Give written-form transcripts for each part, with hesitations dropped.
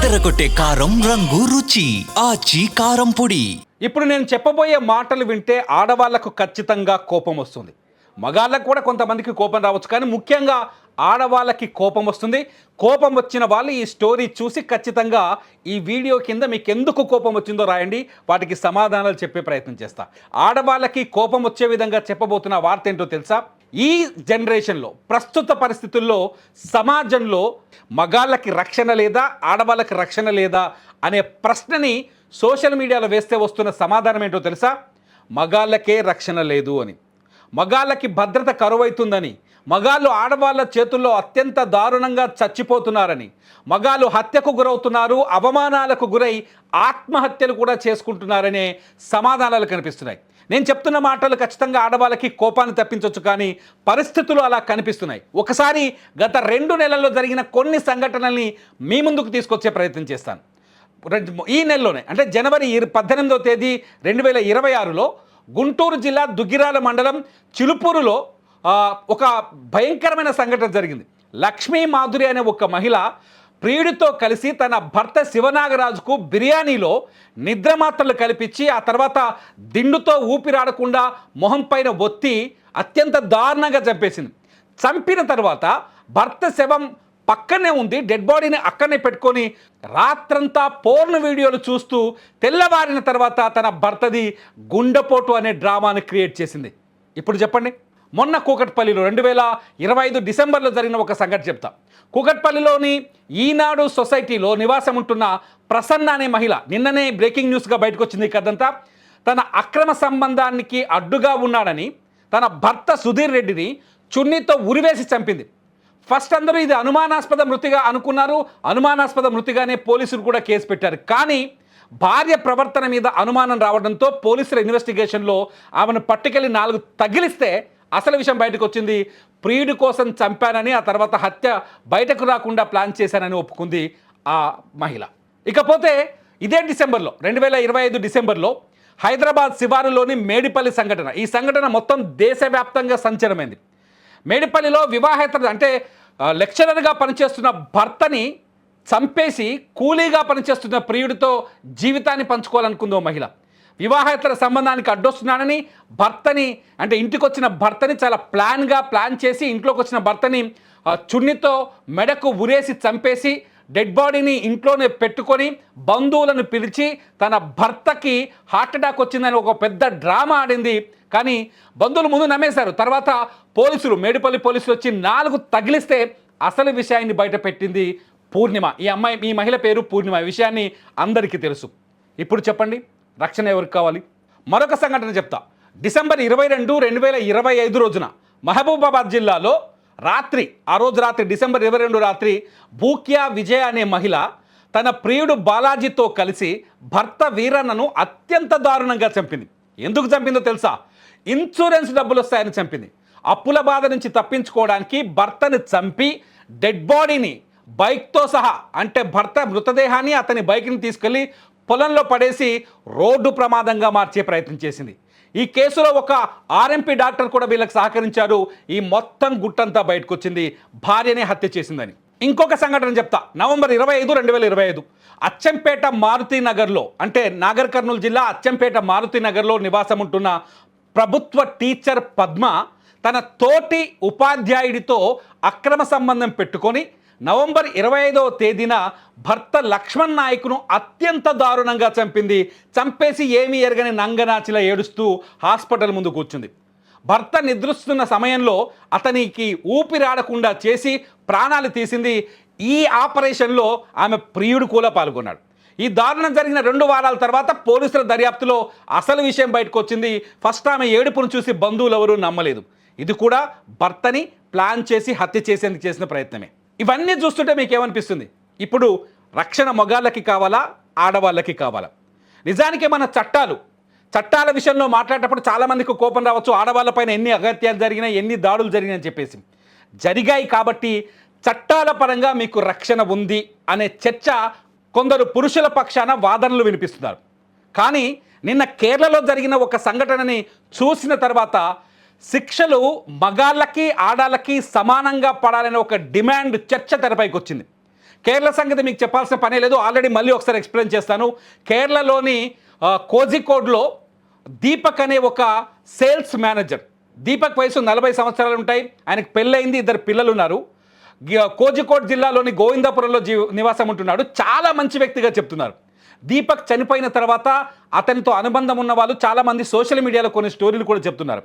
అదరగొట్టే కారం రంగు రుచి ఆచి కారం పొడి. ఇప్పుడు నేను చెప్పబోయే మాటలు వింటే ఆడవాళ్లకు ఖచ్చితంగా కోపం వస్తుంది. మగాళ్ళకు కూడా కొంతమందికి కోపం రావచ్చు, కానీ ముఖ్యంగా ఆడవాళ్ళకి కోపం వస్తుంది. కోపం వచ్చిన వాళ్ళు ఈ స్టోరీ చూసి ఖచ్చితంగా ఈ వీడియో కింద మీకు ఎందుకు కోపం వచ్చిందో రాయండి, వాటికి సమాధానాలు చెప్పే ప్రయత్నం చేస్తా. ఆడవాళ్ళకి కోపం వచ్చే విధంగా చెప్పబోతున్న వార్త ఏంటో తెలుసా? ఈ జనరేషన్లో, ప్రస్తుత పరిస్థితుల్లో సమాజంలో మగాళ్ళకి రక్షణ లేదా, ఆడవాళ్ళకి రక్షణ లేదా అనే ప్రశ్నని సోషల్ మీడియాలో వేస్తే వస్తున్న సమాధానం ఏంటో తెలుసా? మగాళ్ళకే రక్షణ లేదు అని, మగాళ్ళకి భద్రత కరువైతుందని, మగాళ్ళు ఆడవాళ్ళ చేతుల్లో అత్యంత దారుణంగా చచ్చిపోతున్నారని, మగాళ్ళు హత్యకు గురవుతున్నారు, అవమానాలకు గురై ఆత్మహత్యలు కూడా చేసుకుంటున్నారనే సమాధానాలు కనిపిస్తున్నాయి. నేను చెప్తున్న మాటలు ఖచ్చితంగా ఆడవాళ్ళకి కోపాన్ని తప్పించవచ్చు, కానీ పరిస్థితులు అలా కనిపిస్తున్నాయి. ఒకసారి గత 2 నెలల్లో జరిగిన కొన్ని సంఘటనల్ని మీ ముందుకు తీసుకొచ్చే ప్రయత్నం చేస్తాను. ఈ నెలలోనే, అంటే జనవరి 18వ తేదీ 2026లో గుంటూరు జిల్లా దుగ్గిరాల మండలం చిలుపూరులో ఒక భయంకరమైన సంఘటన జరిగింది. లక్ష్మీ మాధురి అనే ఒక మహిళ ప్రియుడితో కలిసి తన భర్త శివనాగరాజుకు బిర్యానీలో నిద్రమాత్రలు కల్పించి ఆ తర్వాత దిండుతో ఊపిరాడకుండా మొహం పైన ఒత్తి అత్యంత దారుణంగా చంపేసింది. చంపిన తర్వాత భర్త శవం పక్కనే ఉంది, డెడ్ బాడీని అక్కడనే పెట్టుకొని రాత్రంతా పోర్న్ వీడియోలు చూస్తూ తెల్లవారిన తర్వాత తన భర్తది గుండెపోటు అనే డ్రామాని క్రియేట్ చేసింది. ఇప్పుడు చెప్పండి, మొన్న కూకట్పల్లిలో 2025 డిసెంబర్లో జరిగిన ఒక సంఘటన చెప్తా. కూకట్పల్లిలోని ఈనాడు సొసైటీలో నివాసం ఉంటున్న ప్రసన్న అనే మహిళ, నిన్ననే బ్రేకింగ్ న్యూస్గా బయటకు వచ్చింది కదంతా, తన అక్రమ సంబంధానికి అడ్డుగా ఉన్నాడని తన భర్త సుధీర్ రెడ్డిని చున్నీతో ఉరివేసి చంపింది. ఫస్ట్ అందరూ ఇది అనుమానాస్పద మృతిగా అనుకున్నారు. అనుమానాస్పద మృతిగానే పోలీసులు కూడా కేసు పెట్టారు. కానీ భార్య ప్రవర్తన మీద అనుమానం రావడంతో పోలీసుల ఇన్వెస్టిగేషన్లో ఆమెను పట్టుకెళ్ళి 4 తగిలిస్తే అసలు విషయం బయటకు వచ్చింది. ప్రియుడి కోసం చంపానని, ఆ తర్వాత హత్య బయటకు రాకుండా ప్లాన్ చేశానని ఒప్పుకుంది ఆ మహిళ. ఇకపోతే ఇదే డిసెంబర్లో, 2025 డిసెంబర్లో హైదరాబాద్ శివారులోని మేడిపల్లి సంఘటన. ఈ సంఘటన మొత్తం దేశవ్యాప్తంగా సంచలనమైంది. మేడిపల్లిలో వివాహేతర, అంటే లెక్చరర్గా పనిచేస్తున్న భర్తని చంపేసి కూలీగా పనిచేస్తున్న ప్రియుడితో జీవితాన్ని పంచుకోవాలనుకుందో మహిళ. వివాహేతర సంబంధానికి అడ్డొస్తున్నానని భర్తని, అంటే ఇంటికి వచ్చిన భర్తని చాలా ప్లాన్ చేసి ఇంట్లోకి వచ్చిన భర్తని చున్నితో మెడకు ఉరేసి చంపేసి డెడ్ బాడీని ఇంట్లోనే పెట్టుకొని బంధువులను పిలిచి తన భర్తకి హార్ట్ అటాక్ వచ్చిందని ఒక పెద్ద డ్రామా ఆడింది. కానీ బంధువులు ముందు నమ్మేశారు. తర్వాత పోలీసులు, మేడిపల్లి పోలీసులు వచ్చి 4 తగిలిస్తే అసలు విషయాన్ని బయట పెట్టింది పూర్ణిమ. ఈ మహిళ పేరు పూర్ణిమ. ఈ విషయాన్ని అందరికీ తెలుసు. ఇప్పుడు చెప్పండి, రక్షణ ఎవరికి కావాలి? మరొక సంఘటన చెప్తా. డిసెంబర్ 22, 2025 రోజున మహబూబాబాద్ జిల్లాలో ఆ రోజు రాత్రి డిసెంబర్ 22 రాత్రి భూక్యా విజయ అనే మహిళ తన ప్రియుడు బాలాజీతో కలిసి భర్త వీరన్నను అత్యంత దారుణంగా చంపింది. ఎందుకు చంపిందో తెలుసా? ఇన్సూరెన్స్ డబ్బులు వస్తాయని చంపింది. అప్పుల బాధ నుంచి తప్పించుకోవడానికి భర్తను చంపి డెడ్ బాడీని బైక్తో సహా, అంటే భర్త మృతదేహాన్ని అతని బైక్ని తీసుకెళ్ళి పొలంలో పడేసి రోడ్డు ప్రమాదంగా మార్చే ప్రయత్నం చేసింది. ఈ కేసులో ఒక ఆర్ఎంపీ డాక్టర్ కూడా వీళ్ళకి సహకరించారు. ఈ మొత్తం గుట్టంతా బయటకు వచ్చింది, భార్యనే హత్య చేసిందని. ఇంకొక సంఘటన చెప్తా. నవంబర్ 25, 2025 అచ్చంపేట మారుతి నగర్లో, అంటే నాగర్ కర్నూలు జిల్లా అచ్చంపేట మారుతి నగర్లో నివాసం ఉంటున్న ప్రభుత్వ టీచర్ పద్మ తన తోటి ఉపాధ్యాయుడితో అక్రమ సంబంధం పెట్టుకొని నవంబర్ 25వ తేదీన భర్త లక్ష్మణ్ నాయక్ను అత్యంత దారుణంగా చంపింది. చంపేసి ఏమీ ఎరగని నంగనాచిలా ఏడుస్తూ హాస్పిటల్ ముందు కూర్చుంది. భర్త నిద్రిస్తున్న సమయంలో అతనికి ఊపిరాడకుండా చేసి ప్రాణాలు తీసింది. ఈ ఆపరేషన్లో ఆమె ప్రియుడు కూడా పాల్గొన్నాడు. ఈ దారుణం జరిగిన 2 వారాల తర్వాత పోలీసుల దర్యాప్తులో అసలు విషయం బయటకు వచ్చింది. ఫస్ట్ ఆమె ఏడుపును చూసి బంధువులు ఎవరూ నమ్మలేదు. ఇది కూడా భర్తని ప్లాన్ చేసి హత్య చేసేందుకు చేసిన ప్రయత్నమే. ఇవన్నీ చూస్తుంటే మీకు ఏమనిపిస్తుంది? ఇప్పుడు రక్షణ మగాళ్ళకి కావాలా, ఆడవాళ్ళకి కావాలా? నిజానికి మన చట్టాల విషయంలో మాట్లాడేటప్పుడు చాలామందికి కోపం రావచ్చు. ఆడవాళ్ళపైన ఎన్ని అగత్యాలు జరిగినాయి, ఎన్ని దాడులు జరిగినాయి అని చెప్పేసి. జరిగాయి కాబట్టి చట్టాల పరంగా మీకు రక్షణ ఉంది అనే చర్చ కొందరు పురుషుల పక్షాన వాదనలు వినిపిస్తున్నారు. కానీ నిన్న కేరళలో జరిగిన ఒక సంఘటనని చూసిన తర్వాత శిక్షలు మగాళ్ళకి ఆడాళ్ళకి సమానంగా పడాలనే ఒక డిమాండ్ చర్చ తెరపైకి వచ్చింది. కేరళ సంగతి మీకు చెప్పాల్సిన పనే లేదు, ఆల్రెడీ మళ్ళీ ఒకసారి ఎక్స్ప్లెయిన్ చేస్తాను. కేరళలోని కోజికోడ్లో దీపక్ అనే ఒక సేల్స్ మేనేజర్. దీపక్ వయసు 40 సంవత్సరాలు ఉంటాయి. ఆయనకు పెళ్ళయింది, 2 పిల్లలు ఉన్నారు. కోజికోడ్ జిల్లాలోని గోవిందాపురంలో నివాసం ఉంటున్నాడు. చాలా మంచి వ్యక్తిగా చెప్తున్నారు. దీపక్ చనిపోయిన తర్వాత అతనితో అనుబంధం ఉన్న వాళ్ళు చాలామంది సోషల్ మీడియాలో కొన్ని స్టోరీలు కూడా చెప్తున్నారు.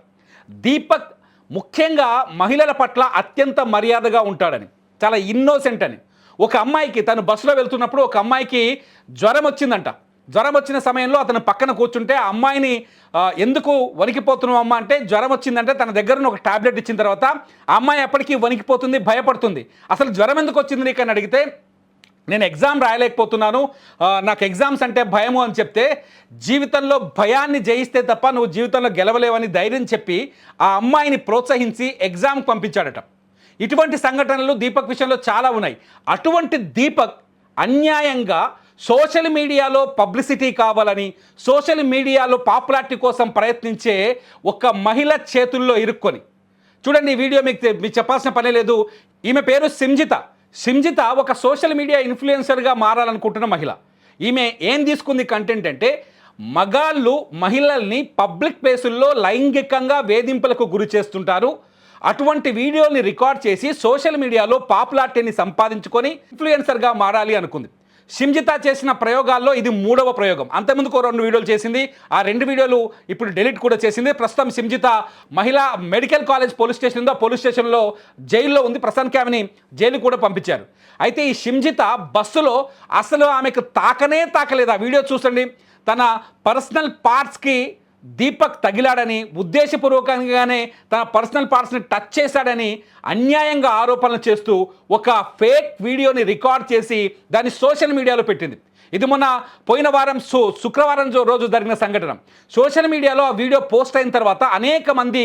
దీపక్ ముఖ్యంగా మహిళల పట్ల అత్యంత మర్యాదగా ఉంటాడని, చాలా ఇన్నోసెంట్ అని. ఒక అమ్మాయికి, తను బస్సులో వెళ్తున్నప్పుడు ఒక అమ్మాయికి జ్వరం వచ్చిందంట. జ్వరం వచ్చిన సమయంలో అతను పక్కన కూర్చుంటే ఆ అమ్మాయిని ఎందుకు వణికిపోతున్నావు అమ్మ అంటే, జ్వరం వచ్చిందంటే తన దగ్గర ఒక టాబ్లెట్ ఇచ్చిన తర్వాత ఆ అమ్మాయి ఎప్పటికీ వణికిపోతుంది, భయపడుతుంది. అసలు జ్వరం ఎందుకు వచ్చింది నీకు అని అడిగితే, నేను ఎగ్జామ్ రాయలేకపోతున్నాను, నాకు ఎగ్జామ్స్ అంటే భయము అని చెప్తే, జీవితంలో భయాన్ని జయిస్తే తప్ప నువ్వు జీవితంలో గెలవలేవని ధైర్యం చెప్పి ఆ అమ్మాయిని ప్రోత్సహించి ఎగ్జామ్కి పంపించాడట. ఇటువంటి సంఘటనలు దీపక్ విషయంలో చాలా ఉన్నాయి. అటువంటి దీపక్ అన్యాయంగా సోషల్ మీడియాలో పబ్లిసిటీ కావాలని, సోషల్ మీడియాలో పాపులారిటీ కోసం ప్రయత్నించే ఒక మహిళ చేతుల్లో ఇరుక్కొని, చూడండి ఈ వీడియో మీకు చెప్పాల్సిన పనే లేదు. ఈమె పేరు సింజిత ఒక సోషల్ మీడియా ఇన్ఫ్లుయెన్సర్గా మారాలనుకుంటున్న మహిళ. ఈమె ఏం తీసుకుంది కంటెంట్ అంటే, మగాళ్ళు మహిళల్ని పబ్లిక్ ప్లేసుల్లో లైంగికంగా వేధింపులకు గురి చేస్తుంటారు, అటువంటి వీడియోని రికార్డ్ చేసి సోషల్ మీడియాలో పాపులారిటీని సంపాదించుకొని ఇన్ఫ్లుయెన్సర్గా మారాలి అనుకుంది. సింజిత చేసిన ప్రయోగాల్లో ఇది 3వ ప్రయోగం. అంతకుముందుకు 2 వీడియోలు చేసింది, ఆ 2 వీడియోలు ఇప్పుడు డిలీట్ కూడా చేసింది. ప్రస్తుతం సింజిత మహిళా మెడికల్ కాలేజ్ పోలీస్ స్టేషన్ ఉందో, పోలీస్ స్టేషన్లో జైల్లో ఉంది. ప్రస్తుతానికి ఆమెని జైలు కూడా పంపించారు. అయితే ఈ సింజిత బస్సులో అసలు ఆమెకు తాకలేదు. ఆ వీడియో చూసండి. తన పర్సనల్ పార్ట్స్కి దీపక్ తగిలాడని, ఉద్దేశపూర్వకంగానే తన పర్సనల్ పార్ట్స్ని టచ్ చేశాడని అన్యాయంగా ఆరోపణలు చేస్తూ ఒక ఫేక్ వీడియోని రికార్డ్ చేసి దాన్ని సోషల్ మీడియాలో పెట్టింది. ఇది మొన్న పోయిన వారం శుక్రవారం రోజు జరిగిన సంఘటన. సోషల్ మీడియాలో ఆ వీడియో పోస్ట్ అయిన తర్వాత అనేక మంది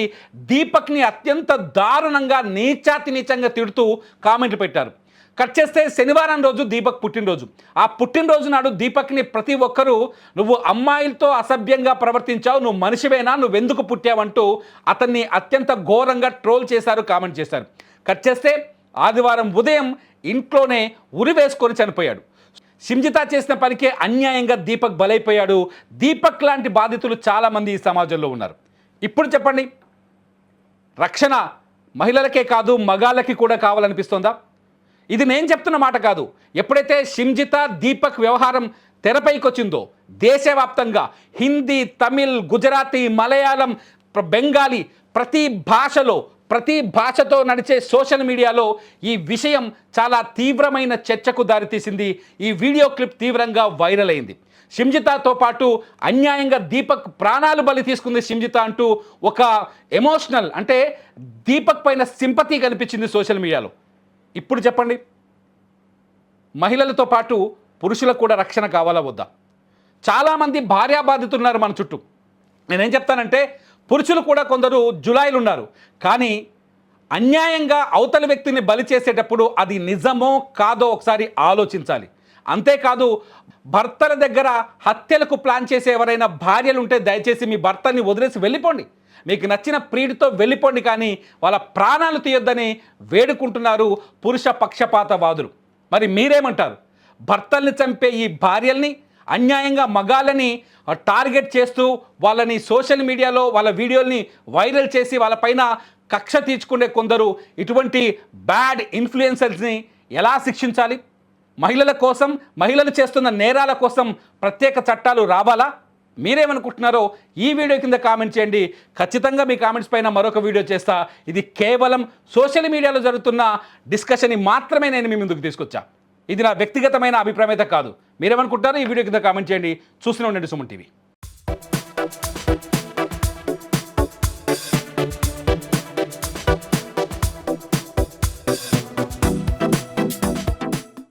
దీపక్ని అత్యంత దారుణంగా నీచంగా తిడుతూ కామెంట్లు పెట్టారు. కట్ చేస్తే శనివారం రోజు దీపక్ పుట్టినరోజు. ఆ పుట్టినరోజు నాడు దీపక్ని ప్రతి ఒక్కరూ, నువ్వు అమ్మాయిలతో అసభ్యంగా ప్రవర్తించావు, నువ్వు మనిషివేనా, నువ్వెందుకు పుట్టావంటూ అతన్ని అత్యంత ఘోరంగా ట్రోల్ చేశారు, కామెంట్ చేశారు. కట్ చేస్తే ఆదివారం ఉదయం ఇంట్లోనే ఉరి వేసుకొని చనిపోయాడు. సింజిత చేసిన పనికే అన్యాయంగా దీపక్ బలైపోయాడు. దీపక్ లాంటి బాధితులు చాలామంది ఈ సమాజంలో ఉన్నారు. ఇప్పుడు చెప్పండి, రక్షణ మహిళలకే కాదు మగాళ్ళకి కూడా కావాలనిపిస్తోందా? ఇది నేను చెప్తున్న మాట కాదు. ఎప్పుడైతే సింజిత దీపక్ వ్యవహారం తెరపైకి వచ్చిందో, దేశవ్యాప్తంగా హిందీ, తమిళ్, గుజరాతీ, మలయాళం, బెంగాలీ ప్రతి భాషతో నడిచే సోషల్ మీడియాలో ఈ విషయం చాలా తీవ్రమైన చర్చకు దారితీసింది. ఈ వీడియో క్లిప్ తీవ్రంగా వైరల్ అయింది. సింజితతో పాటు అన్యాయంగా దీపక్ ప్రాణాలు బలి తీసుకుంది సింజిత అంటూ ఒక ఎమోషనల్, అంటే దీపక్ పైన సింపతి కనిపించింది సోషల్ మీడియాలో. ఇప్పుడు చెప్పండి, మహిళలతో పాటు పురుషులకు కూడా రక్షణ కావాలా వద్దా? చాలామంది భార్యాబాధితులు ఉన్నారు మన చుట్టూ. నేనేం చెప్తానంటే, పురుషులు కూడా కొందరు జులాయిలు ఉన్నారు. కానీ అన్యాయంగా అవతల వ్యక్తిని బలి చేసేటప్పుడు అది నిజమో కాదో ఒకసారి ఆలోచించాలి. అంతేకాదు, భర్తల దగ్గర హత్యలకు ప్లాన్ చేసే ఎవరైనా భార్యలు ఉంటే దయచేసి మీ భర్తని వదిలేసి వెళ్ళిపోండి, మీకు నచ్చిన ప్రియుడితో వెళ్ళిపోండి, కానీ వాళ్ళ ప్రాణాలు తీయొద్దని వేడుకుంటున్నారు పురుష పక్షపాతవాదులు. మరి మీరేమంటారు? భర్తల్ని చంపే ఈ భార్యల్ని, అన్యాయంగా మగాళ్ళని టార్గెట్ చేస్తూ వాళ్ళని సోషల్ మీడియాలో వాళ్ళ వీడియోల్ని వైరల్ చేసి వాళ్ళపైన కక్ష తీర్చుకునే కొందరు ఇటువంటి బ్యాడ్ ఇన్ఫ్లుయెన్సర్స్ని ఎలా శిక్షించాలి? మహిళల కోసం, మహిళలు చేస్తున్న నేరాల కోసం ప్రత్యేక చట్టాలు రావాలా? మీరేమనుకుంటున్నారో ఈ వీడియో కింద కామెంట్ చేయండి. ఖచ్చితంగా మీ కామెంట్స్ పైన మరొక వీడియో చేస్తా. ఇది కేవలం సోషల్ మీడియాలో జరుగుతున్న డిస్కషన్ని మాత్రమే నేను మీ ముందుకు తీసుకొచ్చా. ఇది నా వ్యక్తిగతమైన అభిప్రాయం అయితే కాదు. మీరేమనుకుంటారో ఈ వీడియో కింద కామెంట్ చేయండి. చూస్తూనే ఉండండి సుమన్ టీవీ.